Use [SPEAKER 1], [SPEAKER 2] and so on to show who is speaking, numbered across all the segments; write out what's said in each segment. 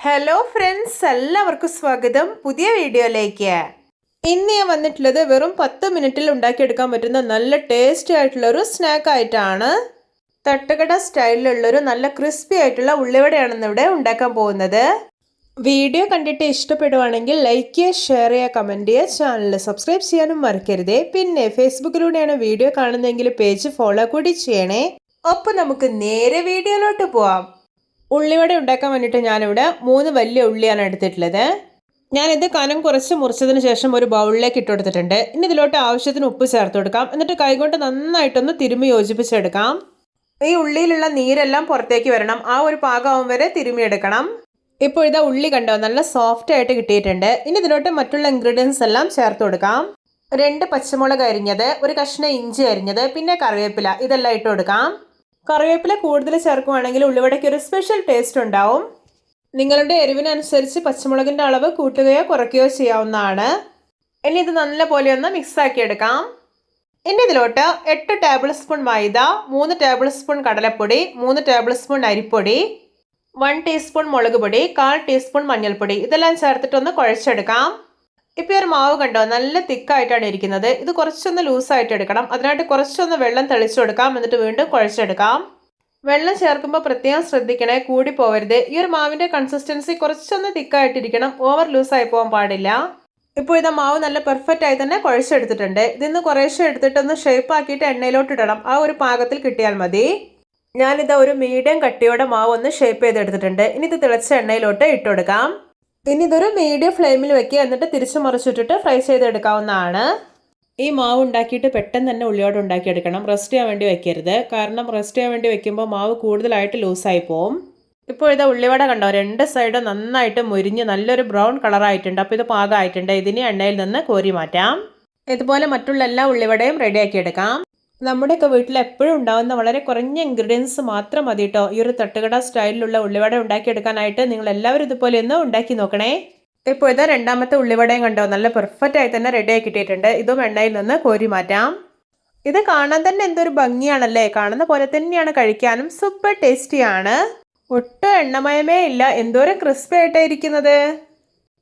[SPEAKER 1] Hello friends, എല്ലാവർക്കും സ്വാഗതം പുതിയ വീഡിയോയിലേക്ക്. ഇന്ന് ഞാൻ വന്നിട്ടുള്ളത് വെറും 10 മിനിറ്റിൽ ഉണ്ടാക്കിയെടുക്കാൻ പറ്റുന്ന നല്ല ടേസ്റ്റി ആയിട്ടുള്ള ഒരു സ്നാക്ക് ആയിട്ടാണ്. തട്ടുകട സ്റ്റൈലിലുള്ളൊരു നല്ല ക്രിസ്പി ആയിട്ടുള്ള ഉള്ളിവടയാണ് ഇവിടെ ഉണ്ടാക്കാൻ പോകുന്നത്. വീഡിയോ കണ്ടിട്ട് ഇഷ്ടപ്പെടുവാണെങ്കിൽ ലൈക്ക് ചെയ്യുക, ഷെയർ ചെയ്യുക, കമൻറ്റ് ചെയ്യുക, ചാനൽ സബ്സ്ക്രൈബ് ചെയ്യാനും മറക്കരുത്. പിന്നെ ഫേസ്ബുക്കിലൂടെയാണ് വീഡിയോ കാണുന്നതെങ്കിൽ പേജ് ഫോളോ കൂടി ചെയ്യണേ. അപ്പോൾ നമുക്ക് നേരെ വീഡിയോയിലോട്ട് പോവാം. ഉള്ളിവട ഉണ്ടാക്കാൻ വേണ്ടിയിട്ട് ഞാനിവിടെ 3 വലിയ ഉള്ളിയാണ് എടുത്തിട്ടുള്ളത്. ഞാനിത് കനം കുറച്ച് മുറിച്ചതിന് ശേഷം ഒരു ബൗളിലേക്ക് ഇട്ട് കൊടുത്തിട്ടുണ്ട്. ഇനി ഇതിലോട്ട് ആവശ്യത്തിന് ഉപ്പ് ചേർത്ത് കൊടുക്കാം. എന്നിട്ട് കൈകൊണ്ട് നന്നായിട്ടൊന്ന് തിരുമ്മി യോജിപ്പിച്ചെടുക്കാം. ഈ ഉള്ളിയിലുള്ള നീരെല്ലാം പുറത്തേക്ക് വരണം. ആ ഒരു പാകമാവും വരെ തിരുമ്മിയെടുക്കണം. ഇപ്പോൾ ഇതാ ഉള്ളി കണ്ടോ, നല്ല സോഫ്റ്റ് ആയിട്ട് കിട്ടിയിട്ടുണ്ട്. ഇനി ഇതിലോട്ട് മറ്റുള്ള ഇൻഗ്രീഡിയൻസ് എല്ലാം ചേർത്ത് കൊടുക്കാം. 2 പച്ചമുളക് അരിഞ്ഞത്, ഒരു കഷ്ണം ഇഞ്ചി അരിഞ്ഞത്, പിന്നെ കറിവേപ്പില, ഇതെല്ലാം ഇട്ട് കൊടുക്കാം. കറിവേപ്പില കൂടുതൽ ചേർക്കുവാണെങ്കിൽ ഉള്ളിവടയ്ക്ക് ഒരു സ്പെഷ്യൽ ടേസ്റ്റ് ഉണ്ടാവും. നിങ്ങളുടെ എരിവിനനുസരിച്ച് പച്ചമുളകിൻ്റെ അളവ് കൂട്ടുകയോ കുറയ്ക്കുകയോ ചെയ്യാവുന്നതാണ്. ഇനി ഇത് നല്ലപോലെ ഒന്ന് മിക്സാക്കി എടുക്കാം. ഇനി ഇതിലോട്ട് 8 ടേബിൾ സ്പൂൺ മൈദ, 3 ടേബിൾ സ്പൂൺ കടലപ്പൊടി, 3 ടേബിൾ സ്പൂൺ അരിപ്പൊടി, 1 ടീസ്പൂൺ മുളക് പൊടി, 1/4 ടീസ്പൂൺ മഞ്ഞൾപ്പൊടി, ഇതെല്ലാം ചേർത്തിട്ടൊന്ന് കുഴച്ചെടുക്കാം. ഇപ്പോൾ ഒരു മാവ് കണ്ടോ, നല്ല തിക്കായിട്ടാണ് ഇരിക്കുന്നത്. ഇത് കുറച്ചൊന്ന് ലൂസായിട്ട് എടുക്കണം. അതിനായിട്ട് കുറച്ചൊന്ന് വെള്ളം തെളിച്ചു കൊടുക്കാം. എന്നിട്ട് വീണ്ടും കുഴച്ചെടുക്കാം. വെള്ളം ചേർക്കുമ്പോൾ പ്രത്യേകം ശ്രദ്ധിക്കണേ, കൂടി പോവരുത്. ഈ ഒരു മാവിൻ്റെ കൺസിസ്റ്റൻസി കുറച്ചൊന്ന് തിക്കായിട്ടിരിക്കണം, ഓവർ ലൂസായി പോകാൻ പാടില്ല. ഇപ്പോൾ ഇത് മാവ് നല്ല പെർഫെക്റ്റ് ആയി തന്നെ കുഴച്ചെടുത്തിട്ടുണ്ട്. ഇതിന്ന് കുറേശ്ശെ എടുത്തിട്ടൊന്ന് ഷേപ്പ് ആക്കിയിട്ട് എണ്ണയിലോട്ട് ഇടണം. ആ ഒരു പാകത്തിൽ കിട്ടിയാൽ മതി. ഞാനിത് ഒരു മീഡിയം കട്ടിയോടെ മാവ് ഒന്ന് ഷേപ്പ് ചെയ്തെടുത്തിട്ടുണ്ട്. ഇനി ഇത് തിളച്ച എണ്ണയിലോട്ട് ഇട്ട് കൊടുക്കാം. ഇനി ഇതൊരു മീഡിയം ഫ്ലെയിമിൽ വെക്കുക. എന്നിട്ട് തിരിച്ചു മറിച്ചിട്ടിട്ട് ഫ്രൈ ചെയ്തെടുക്കാവുന്നതാണ്. ഈ മാവ് ഉണ്ടാക്കിയിട്ട് പെട്ടെന്ന് തന്നെ ഉള്ളിവട ഉണ്ടാക്കിയെടുക്കണം. റെസ്റ്റ് ചെയ്യാൻ വേണ്ടി വെക്കരുത്. കാരണം റെസ്റ്റ് ചെയ്യാൻ വേണ്ടി വെക്കുമ്പോൾ മാവ് കൂടുതലായിട്ട് ലൂസായി പോവും. ഇപ്പോൾ ഇത് ഉള്ളിവട കണ്ടോ, 2 സൈഡും നന്നായിട്ട് മുരിഞ്ഞ് നല്ലൊരു ബ്രൗൺ കളറായിട്ടുണ്ട്. അപ്പോൾ ഇത് പാകമായിട്ടുണ്ട്. ഇതിനെ എണ്ണയിൽ നിന്ന് കോരി മാറ്റാം. ഇതുപോലെ മറ്റുള്ള എല്ലാ ഉള്ളിവടയും റെഡിയാക്കി എടുക്കാം. നമ്മുടെയൊക്കെ വീട്ടിൽ എപ്പോഴും ഉണ്ടാകുന്ന വളരെ കുറഞ്ഞ ഇൻഗ്രീഡിയൻസ് മാത്രം മതി കേട്ടോ ഈ ഒരു തട്ടുകട സ്റ്റൈലിലുള്ള ഉള്ളിവട ഉണ്ടാക്കിയെടുക്കാനായിട്ട്. നിങ്ങൾ എല്ലാവരും ഇതുപോലെ ഒന്ന് ഉണ്ടാക്കി നോക്കണേ. ഇപ്പോൾ ഇത് രണ്ടാമത്തെ ഉള്ളിവടയും കണ്ടോ, നല്ല പെർഫെക്റ്റ് ആയി തന്നെ റെഡി ആക്കിയിട്ടുണ്ട്. ഇതും എണ്ണയിൽ നിന്ന് കോരി മാറ്റാം. ഇത് കാണാൻ തന്നെ എന്തൊരു ഭംഗിയാണല്ലേ. കാണുന്ന പോലെ തന്നെയാണ് കഴിക്കാനും സൂപ്പർ ടേസ്റ്റിയാണ്. ഒട്ടും എണ്ണമയമേ ഇല്ല. എന്തോരം ക്രിസ്പി ആയിട്ടാണ് ഇരിക്കുന്നത്.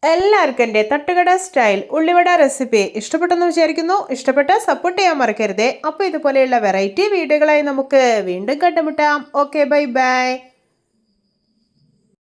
[SPEAKER 1] എല്ലാവർക്കും എൻ്റെ തട്ടുകട സ്റ്റൈൽ ഉള്ളിവട റെസിപ്പി ഇഷ്ടപ്പെട്ടെന്ന് വിചാരിക്കുന്നു. ഇഷ്ടപ്പെട്ടാൽ സപ്പോർട്ട് ചെയ്യാൻ മറക്കരുതേ. അപ്പോൾ ഇതുപോലെയുള്ള വെറൈറ്റി വീഡിയോകളായി നമുക്ക് വീണ്ടും കണ്ടുമുട്ടാം. Okay, bye bye.